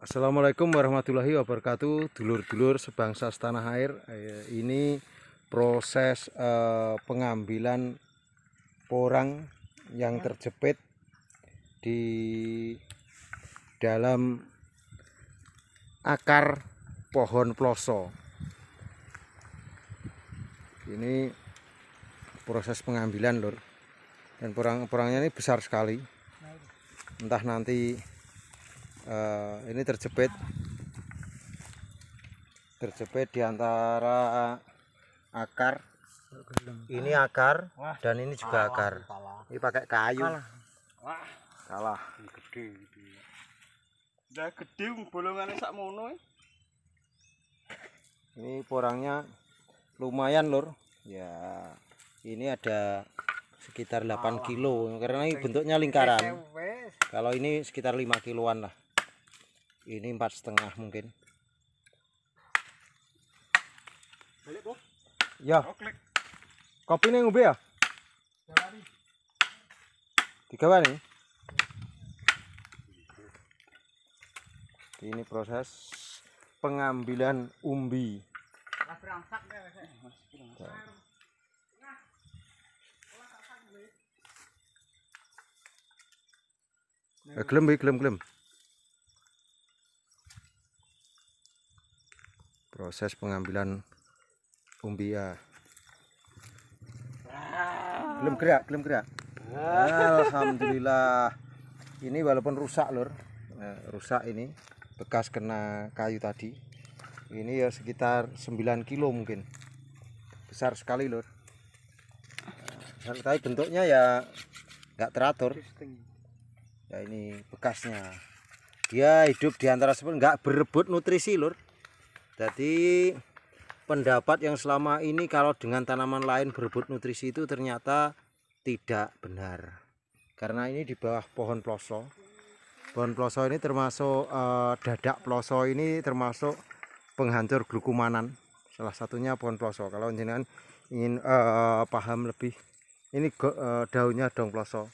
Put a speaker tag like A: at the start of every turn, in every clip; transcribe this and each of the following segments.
A: Assalamualaikum warahmatullahi wabarakatuh, dulur-dulur sebangsa setanah air. Ini proses pengambilan porang yang terjepit di dalam akar pohon ploso. Ini proses pengambilan, lur. Dan porang-porangnya ini besar sekali. Entah nanti ini terjepit di antara akar. Ini akar dan ini juga akar. Ini pakai kayu. Kalah.
B: Gede. Udah gede bolongannya sakmono.
A: Ini porangnya lumayan, lur. Ya, ini ada sekitar 8 kilo karena ini bentuknya lingkaran. Kalau ini sekitar 5 kiloan lah. Ini 4,5 mungkin.
B: Balik, Bu.
A: Ya. Kopi ini ngombe ya? Digawa nih. Ini proses pengambilan umbi. Gelem. Proses pengambilan umbi ya. Gelem gerak. Alhamdulillah. Ini walaupun rusak, lur. Rusak ini bekas kena kayu tadi. Ini ya sekitar 9 kilo mungkin. Besar sekali, lur. Tapi bentuknya ya nggak teratur. Ya ini bekasnya. Dia hidup di antara seperti nggak berebut nutrisi, lur. Jadi pendapat yang selama ini kalau dengan tanaman lain berebut nutrisi itu ternyata tidak benar. Karena ini di bawah pohon ploso. Pohon ploso ini termasuk dadak ploso ini termasuk penghancur glukomanan. Salah satunya pohon ploso. Kalau jenengan ingin paham lebih, ini daunnya daun ploso.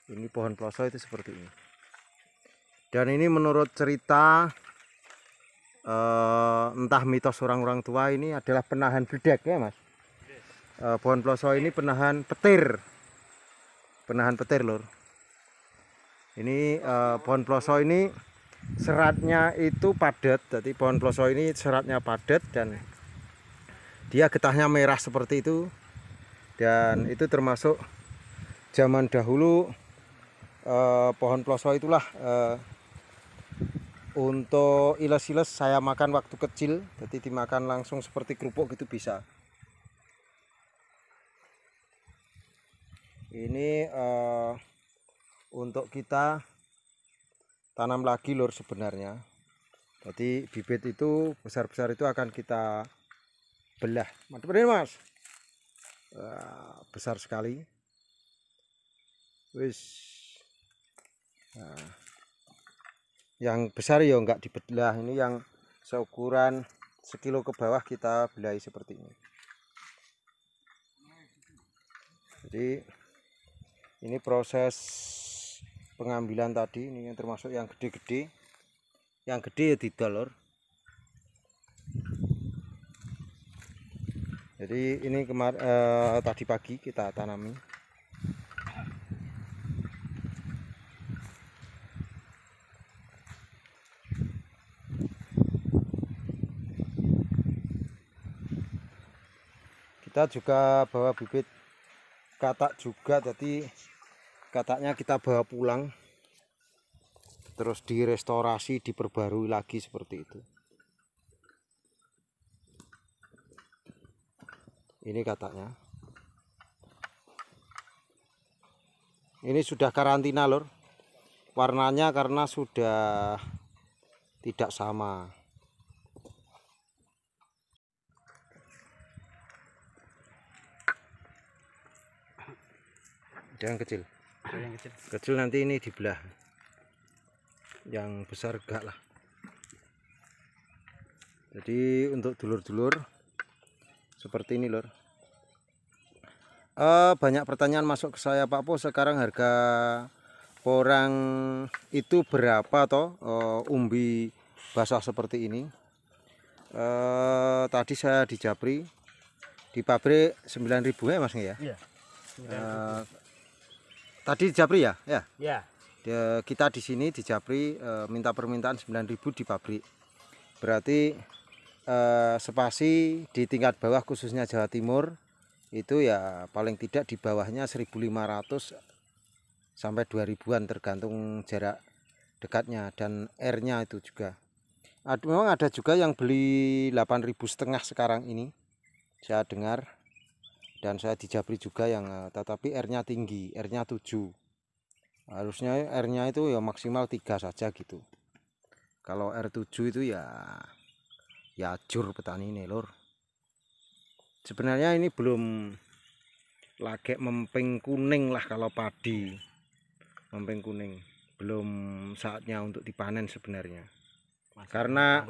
A: Ini pohon ploso itu seperti ini. Dan ini menurut cerita entah mitos orang-orang tua, ini adalah penahan bledek ya, Mas. Pohon ploso ini penahan petir, lur. Ini pohon ploso ini seratnya itu padat, jadi pohon ploso ini seratnya padat dan dia getahnya merah seperti itu. Dan itu termasuk zaman dahulu pohon ploso itulah untuk iles-iles saya makan waktu kecil, jadi dimakan langsung seperti kerupuk gitu bisa. Ini untuk kita tanam lagi, lur, sebenarnya. Jadi bibit itu besar-besar itu akan kita belah. Mantap ini, Mas. Besar sekali. Wis. Nah. Yang besar ya enggak dibelah, ini yang seukuran sekilo ke bawah kita belai seperti ini. Jadi ini proses pengambilan tadi, ini yang termasuk yang gede-gede. Yang gede ya didol, lur. Jadi ini tadi pagi kita tanami. Kita juga bawa bibit katak juga, jadi kataknya kita bawa pulang terus direstorasi, diperbarui lagi seperti itu. Ini kataknya. Ini sudah karantina, lur. Warnanya karena sudah tidak sama. Yang kecil nanti ini dibelah, yang besar enggak lah. Jadi untuk dulur-dulur seperti ini, lur. Banyak pertanyaan masuk ke saya, Pak Po, sekarang harga porang itu berapa toh umbi basah seperti ini. Tadi saya di Japri di pabrik 9.000 ya Mas ya?
B: Iya.
A: Tadi di Japri ya? Ya.
B: Ya.
A: Kita di sini di Japri minta permintaan 9.000 di pabrik. Berarti spasi di tingkat bawah khususnya Jawa Timur itu ya paling tidak di bawahnya 1.500 sampai 2.000-an tergantung jarak dekatnya dan airnya itu juga. Memang ada juga yang beli 8.500 sekarang ini saya dengar, dan saya di Japri juga yang tetapi airnya tinggi, airnya 7. Harusnya airnya itu ya maksimal 3 saja gitu. Kalau air 7 itu ya ajur petani ini lur. Sebenarnya ini belum lagi mempeng kuning lah kalau padi. Mempeng kuning belum saatnya untuk dipanen sebenarnya. Karena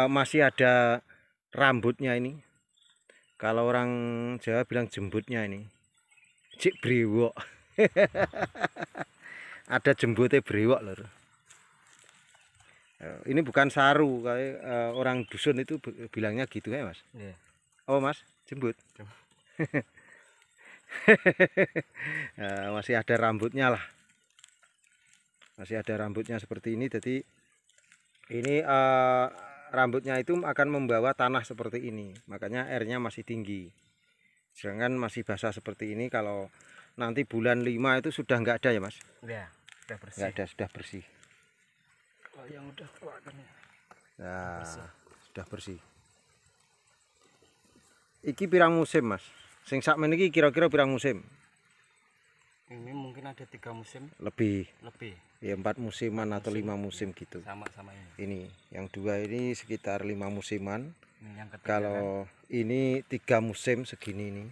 A: masih ada rambutnya ini. Kalau orang Jawa bilang jembutnya ini. Cik brewok. Ada jembutnya brewok lur. Ini bukan saru kayak orang dusun itu bilangnya gitu ya Mas.
B: Iya.
A: Oh Mas, jembut. Masih ada rambutnya lah. Masih ada rambutnya seperti ini. Jadi ini rambutnya itu akan membawa tanah seperti ini. Makanya airnya masih tinggi. Sedangkan masih basah seperti ini, kalau nanti bulan 5 itu sudah enggak ada ya Mas?
B: Ya, sudah bersih.
A: Enggak ada, sudah bersih.
B: Kalau yang udah tua kan ya.
A: Nah, sudah bersih. Iki pirang musim Mas? Sing sakmen iki kira-kira pirang musim?
B: Ini mungkin ada 3 musim
A: Lebih. Ya 4 musiman atau 5 musim gitu.
B: Sama-sama ini.
A: Ini yang 2 ini sekitar 5 musiman.
B: Ini yang ketiga.
A: Kalau ini 3 musim segini ini.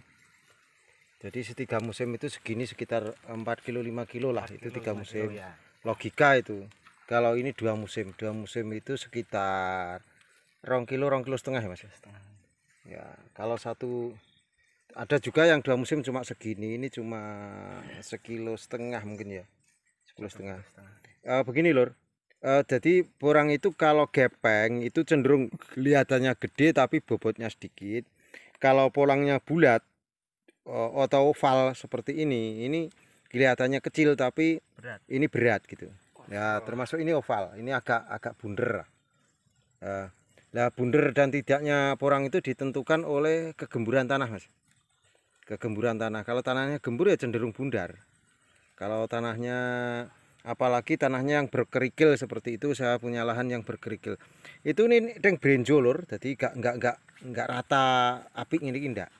A: Jadi 3 musim itu segini sekitar 4 kilo 5 kilo lah, itu 3 musim.
B: Ya.
A: Logika itu. Kalau ini 2 musim, 2 musim itu sekitar 2 kilo setengah ya Mas. Ya, kalau satu ada juga yang 2 musim cuma segini, ini cuma 1,5 kilo mungkin ya. 1,5 kilo. Begini lur. Jadi porang itu kalau gepeng itu cenderung kelihatannya gede tapi bobotnya sedikit. Kalau porangnya bulat atau oval seperti ini kelihatannya kecil tapi
B: Berat.
A: ini berat gitu. Ya, termasuk ini oval, ini agak bunder. Nah, bunder dan tidaknya porang itu ditentukan oleh kegemburan tanah Mas. Kegemburan tanah. Kalau tanahnya gembur ya cenderung bundar. Kalau tanahnya, apalagi tanahnya yang berkerikil seperti itu, saya punya lahan yang berkerikil. Itu ini deng brenjo lur, jadi enggak rata apik ini ndak.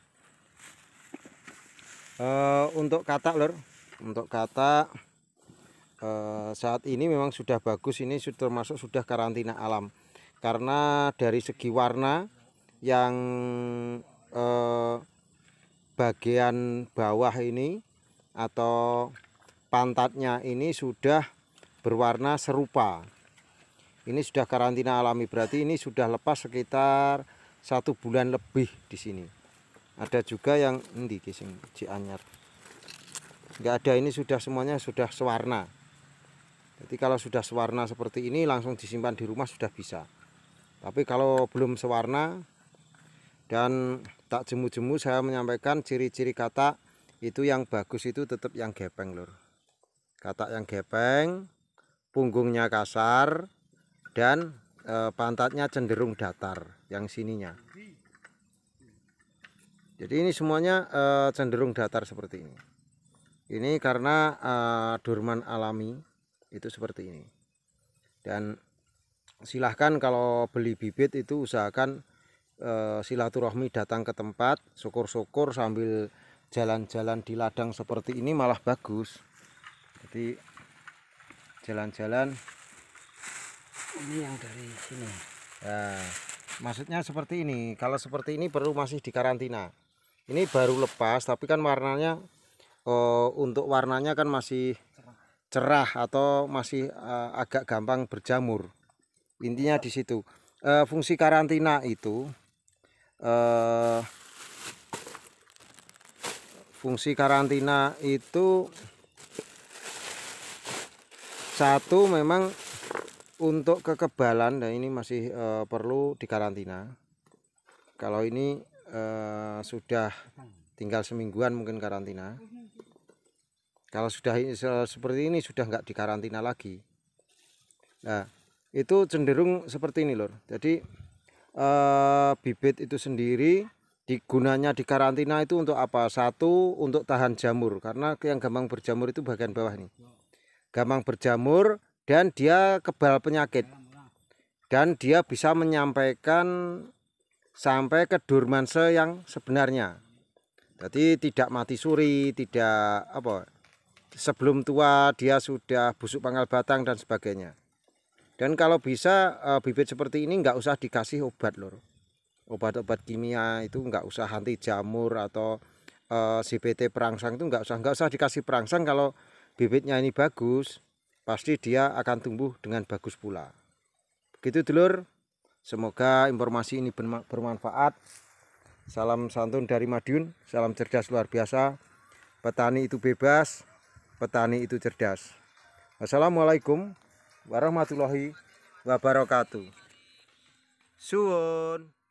A: Untuk katak lur, untuk katak saat ini memang sudah bagus, ini sudah termasuk sudah karantina alam. Karena dari segi warna yang bagian bawah ini atau pantatnya ini sudah berwarna serupa. Ini sudah karantina alami, berarti ini sudah lepas sekitar 1 bulan lebih di sini. Ada juga yang endi sing anyar. Enggak ada, ini sudah semuanya sudah sewarna. Jadi kalau sudah sewarna seperti ini langsung disimpan di rumah sudah bisa. Tapi kalau belum sewarna dan tak jemu-jemu, saya menyampaikan ciri-ciri katak itu yang bagus itu tetap yang gepeng lur. Katak yang gepeng, punggungnya kasar dan pantatnya cenderung datar yang sininya. Jadi ini semuanya cenderung datar seperti ini. Ini karena dorman alami itu seperti ini. Dan silahkan kalau beli bibit itu usahakan silaturahmi datang ke tempat, syukur-syukur sambil jalan-jalan di ladang seperti ini malah bagus. Jadi jalan-jalan
B: Ini yang dari sini.
A: ya, maksudnya seperti ini. Kalau seperti ini perlu masih dikarantina. Ini baru lepas tapi kan warnanya untuk warnanya kan masih cerah atau masih agak gampang berjamur. Intinya di situ. Fungsi karantina itu Satu memang untuk kekebalan, dan ini masih perlu dikarantina. Kalau ini sudah tinggal semingguan mungkin karantina. Kalau sudah seperti ini sudah nggak dikarantina lagi. Nah, itu cenderung seperti ini lor. Jadi bibit itu sendiri gunanya dikarantina itu untuk apa? Satu, untuk tahan jamur, karena yang gampang berjamur itu bagian bawah nih. Gampang berjamur dan dia kebal penyakit. Dan dia bisa menyampaikan sampai ke dormanse yang sebenarnya. Jadi tidak mati suri, tidak apa, sebelum tua dia sudah busuk pangkal batang dan sebagainya. Dan kalau bisa bibit seperti ini nggak usah dikasih obat lor. Obat-obat kimia itu nggak usah, anti jamur atau CBT perangsang itu nggak usah dikasih perangsang. Kalau bibitnya ini bagus, pasti dia akan tumbuh dengan bagus pula. Begitu dulur. Semoga informasi ini bermanfaat. Salam santun dari Madiun, salam cerdas luar biasa. Petani itu bebas, petani itu cerdas. Wassalamualaikum warahmatullahi wabarakatuh. Suwun.